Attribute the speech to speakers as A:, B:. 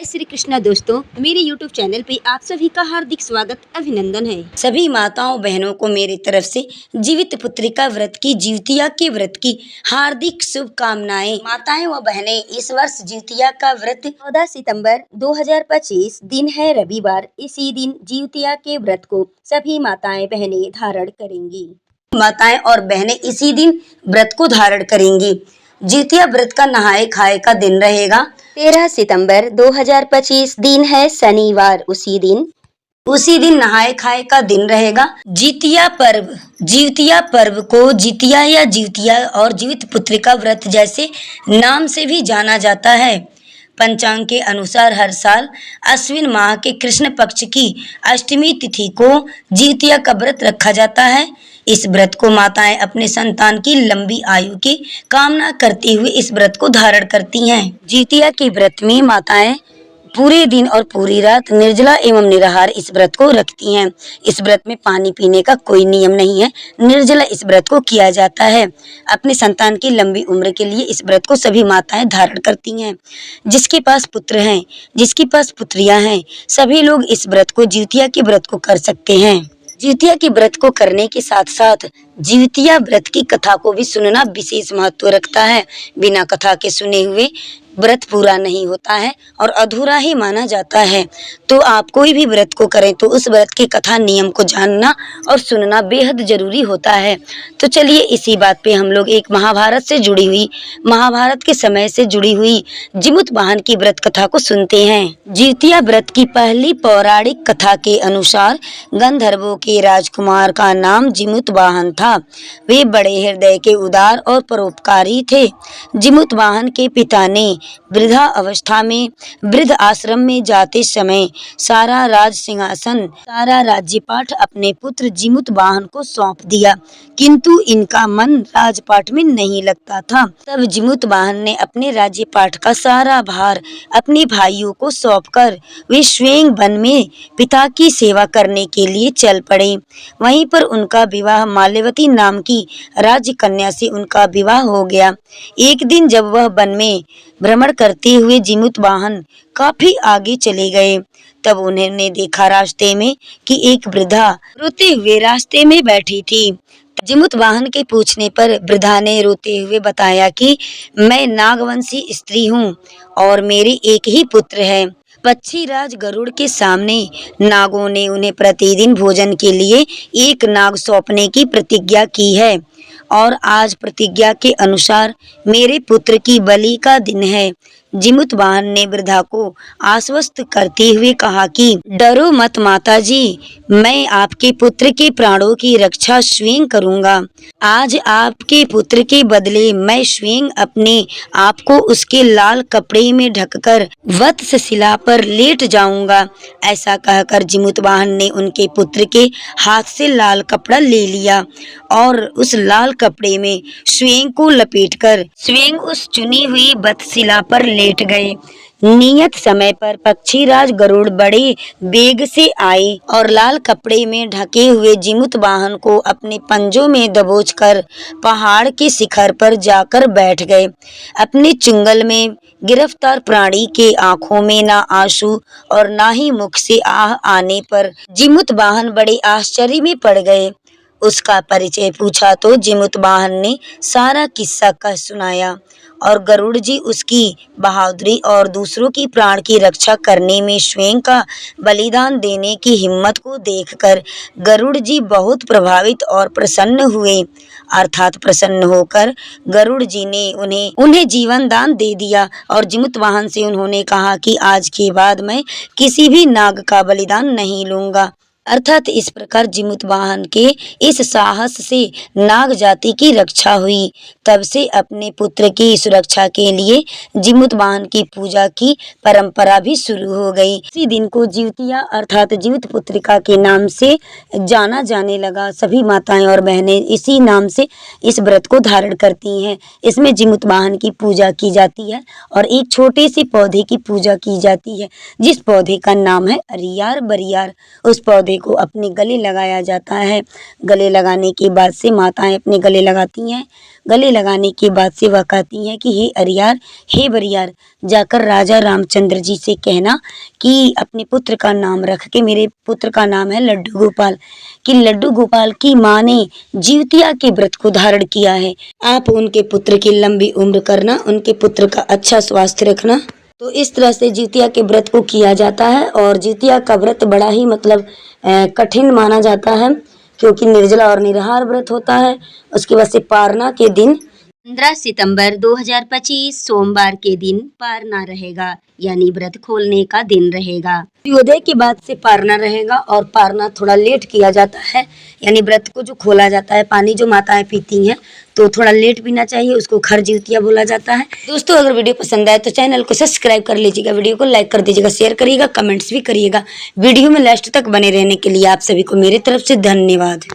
A: जय श्री कृष्णा दोस्तों, मेरे YouTube चैनल पे आप सभी का हार्दिक स्वागत अभिनंदन है।
B: सभी माताओं बहनों को मेरी तरफ से जीवित पुत्रिका व्रत की जिउतिया के व्रत की हार्दिक शुभकामनाएं। माताएं व बहनें, इस वर्ष जिउतिया का व्रत
A: 14 सितंबर 2025 दिन है रविवार। इसी दिन जिउतिया के व्रत को सभी माताएं बहनें धारण करेंगी।
B: माताएं और बहनें इसी दिन व्रत को धारण करेंगी। जिउतिया व्रत का नहाए खाए का दिन रहेगा
A: 13 सितंबर 2025 दिन है शनिवार। उसी दिन
B: नहाए खाए का दिन रहेगा। जितिया पर्व को जितिया या जिउतिया और जीवित पुत्रिका व्रत जैसे नाम से भी जाना जाता है। पंचांग के अनुसार हर साल अश्विन माह के कृष्ण पक्ष की अष्टमी तिथि को जिउतिया का व्रत रखा जाता है। इस व्रत को माताएं अपने संतान की लंबी आयु की कामना करते हुए इस व्रत को धारण करती हैं। जिउतिया के व्रत में माताएं पूरे दिन और पूरी रात निर्जला एवं निराहार इस व्रत को रखती हैं। इस व्रत में पानी पीने का कोई नियम नहीं है। निर्जला इस व्रत को किया जाता है। अपने संतान की लंबी उम्र के लिए इस व्रत को सभी माताएं धारण करती हैं। जिसके पास पुत्र हैं, जिसके पास पुत्रियां हैं, सभी लोग इस व्रत को जिउतिया के व्रत को कर सकते हैं। जिउतिया के व्रत को करने के साथ साथ जिउतिया व्रत की कथा को भी सुनना विशेष महत्व रखता है। बिना कथा के सुने हुए व्रत पूरा नहीं होता है और अधूरा ही माना जाता है। तो आप कोई भी व्रत को करें तो उस व्रत के कथा नियम को जानना और सुनना बेहद जरूरी होता है। तो चलिए इसी बात पे हम लोग एक महाभारत के समय से जुड़ी हुई जिमुतवाहन की व्रत कथा को सुनते हैं। जिउतिया व्रत की पहली पौराणिक कथा के अनुसार गंधर्वों के राजकुमार का नाम जिमुतवाहन था। वे बड़े हृदय के उदार और परोपकारी थे। जिमुतवाहन के पिता ने वृद्धा अवस्था में वृद्ध आश्रम में जाते समय सारा राज्यपाठ अपने पुत्र जिमुतवाहन को सौंप दिया, किंतु इनका मन राजपाठ में नहीं लगता था। तब जिमुतवाहन ने अपने राज्यपाठ का सारा भार अपने भाइयों को सौंपकर वे स्वयं वन में पिता की सेवा करने के लिए चल पड़े। वहीं पर उनका विवाह माल्यवती नाम की राजकन्या से उनका विवाह हो गया। एक दिन जब वह वन में भ्रमण करते हुए जिमुतवाहन काफी आगे चले गए, तब उन्होंने देखा रास्ते में कि एक वृद्धा रोते हुए रास्ते में बैठी थी। जिमुतवाहन के पूछने पर वृद्धा ने रोते हुए बताया कि मैं नागवंशी स्त्री हूँ और मेरे एक ही पुत्र है। पक्षीराज गरुड़ के सामने नागों ने उन्हें प्रतिदिन भोजन के लिए एक नाग सौंपने की प्रतिज्ञा की है और आज प्रतिज्ञा के अनुसार मेरे पुत्र की बलि का दिन है। जिमुतवाहन ने वृद्धा को आश्वस्त करते हुए कहा कि डरो मत माताजी, मैं आपके पुत्र के प्राणों की रक्षा स्वयं करूंगा। आज आपके पुत्र के बदले मैं स्वयं अपने आप को उसके लाल कपड़े में ढककर वत्सशिला पर लेट जाऊंगा। ऐसा कहकर जिमुतवाहन ने उनके पुत्र के हाथ से लाल कपड़ा ले लिया और उस लाल कपड़े में स्वयं को लपेटकर स्वयं उस चुनी हुई वत्सशिला पर लेट गए। नियत समय पर पक्षीराज गरुड़ बड़े वेग से आए और लाल कपड़े में ढके हुए जिमुतवाहन को अपने पंजों में दबोचकर पहाड़ के शिखर पर जाकर बैठ गए। अपने चुंगल में गिरफ्तार प्राणी के आंखों में ना आंसू और ना ही मुख से आह आने पर जिमुतवाहन बड़े आश्चर्य में पड़ गए। उसका परिचय पूछा तो जिमुतवाहन ने सारा किस्सा कह सुनाया और गरुड़ जी उसकी बहादुरी और दूसरों की प्राण की रक्षा करने में स्वयं का बलिदान देने की हिम्मत को देखकर गरुड़ जी बहुत प्रभावित और प्रसन्न हुए। अर्थात प्रसन्न होकर गरुड़ जी ने उन्हें जीवन दान दे दिया और जिमुतवाहन से उन्होंने कहा कि आज के बाद मैं किसी भी नाग का बलिदान नहीं लूंगा। अर्थात इस प्रकार जिमुतवाहन के इस साहस से नाग जाति की रक्षा हुई। तब से अपने पुत्र की सुरक्षा के लिए जिमुतवाहन की पूजा की परंपरा भी शुरू हो गई। इसी दिन को जिउतिया अर्थात जीवित पुत्रिका के नाम से जाना जाने लगा। सभी माताएं और बहनें इसी नाम से इस व्रत को धारण करती हैं। इसमें जिमुतवाहन की पूजा की जाती है और एक छोटे से पौधे की पूजा की जाती है, जिस पौधे का नाम है अरियार बरियार। उस पौधे राधे को अपने गले लगाया जाता है। गले लगाने के बाद से माताएं अपने गले लगाती हैं। गले लगाने के बाद से वह कहती हैं कि हे अरियार, हे बरियार, जाकर राजा रामचंद्र जी से कहना कि अपने पुत्र का नाम रख के, मेरे पुत्र का नाम है लड्डू गोपाल, कि लड्डू गोपाल की माँ ने जिउतिया के व्रत को धारण किया है। आप उनके पुत्र की लंबी उम्र करना, उनके पुत्र का अच्छा स्वास्थ्य रखना। तो इस तरह से जिउतिया के व्रत को किया जाता है। और जिउतिया का व्रत बड़ा ही कठिन माना जाता है, क्योंकि निर्जला और निराहार व्रत होता है। उसके बाद से पारना के दिन
A: 15 सितंबर 2025 सोमवार के दिन पारना रहेगा, यानी व्रत खोलने का दिन रहेगा।
B: सूर्योदय के बाद से पारना रहेगा और पारना थोड़ा लेट किया जाता है, यानी व्रत को जो खोला जाता है, पानी जो माताएं पीती हैं तो थोड़ा लेट पीना चाहिए, उसको खर जिउतिया बोला जाता है। दोस्तों, अगर वीडियो पसंद आए तो चैनल को सब्सक्राइब कर लीजिएगा, वीडियो को लाइक कर दीजिएगा, शेयर करिएगा, कमेंट्स भी करिएगा। वीडियो में लास्ट तक बने रहने के लिए आप सभी को मेरे तरफ से धन्यवाद।